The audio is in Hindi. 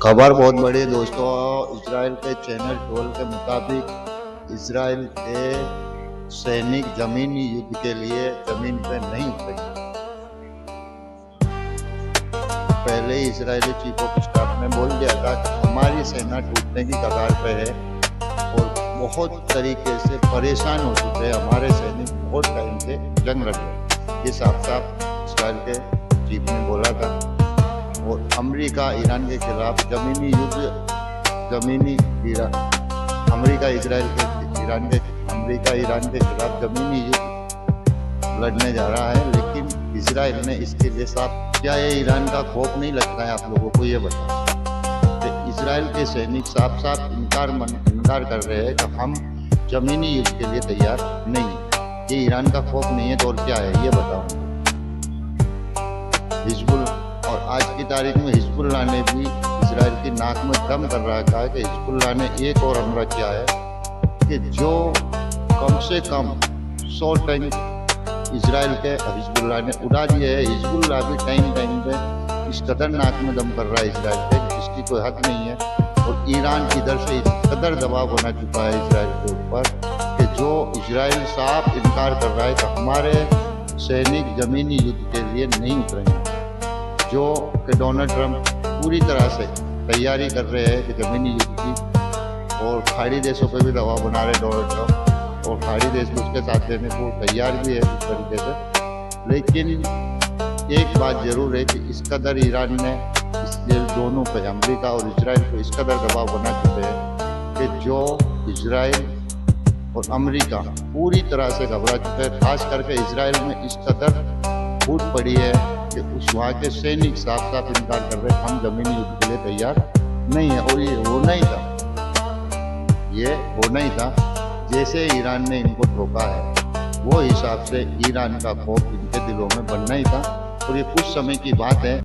खबर बहुत बड़ी है दोस्तों। इजराइल के चैनल 12 के मुताबिक इजराइल के सैनिक जमीनी युद्ध के लिए जमीन पर नहीं उतरेंगे। पहले ही इजरायली चीफ ऑफ स्टाफ ने बोल दिया था कि हमारी सेना टूटने की कगार पे है और बहुत तरीके से परेशान हो चुके हैं। हमारे सैनिक बहुत टाइम से जंग लड़ रहे, ये साफ साफ इजराइल के चीफ ने बोला था। और अमेरिका ईरान के खिलाफ जमीनी युद्ध, अमेरिका ईरान के खिलाफ जमीनी युद्ध लड़ने जा रहा है। लेकिन इजराइल ने इसके लिए साफ, क्या ये ईरान का खौफ नहीं लगता है आप लोगों को, ये बताओ। तो इजराइल के सैनिक साफ साफ इनकार कर रहे हैं कि हम जमीनी युद्ध के लिए तैयार नहीं है। ये ईरान का खौफ नहीं है तो और क्या है, ये बताओ। हिजबुल और आज की तारीख में हिजबुल्लाह ने भी इजराइल की नाक में दम कर रखा है कि हिजबुल्लाह ने एक और हमला किया है कि जो कम से कम 100 टैंक इजराइल के हिजबुल्लाह ने उड़ा दिए है। हिजबुल्लाह भी टाइम पे इस कदर नाक में दम कर रहा है इजराइल पे, जिसकी कोई हद नहीं है। और ईरान इधर से इस कदर दबाव बना चुका है इजराइल के ऊपर कि जो इजराइल साफ इनकार कर रहा है कि हमारे सैनिक जमीनी युद्ध के लिए नहीं उतरेंगे। जो कि डोनाल्ड ट्रंप पूरी तरह से तैयारी कर रहे हैं कि जमीनी युद्ध की, और खाड़ी देशों पर भी दबाव बना रहे डोनाल्ड ट्रंप, और खाड़ी देश भी उसके साथ देने को तैयार भी है इस तरीके से। लेकिन एक बात जरूर है कि इस कदर ईरान ने इसलिए दोनों पे, अमेरिका और इजराइल को इस कदर दबाव बना चुके हैं कि जो इजराइल और अमेरिका पूरी तरह से घबरा चुके हैं। खास करके इजराइल में इस कदर फूट पड़ी है कि उस वहाँ के सैनिक साफ साफ इनकार कर रहे हैं हम जमीनी युद्ध के लिए तैयार नहीं है। और ये होना ही था, जैसे ईरान ने इनको ठोका है वो हिसाब से ईरान का खौफ इनके दिलों में बनना ही था। और ये कुछ समय की बात है।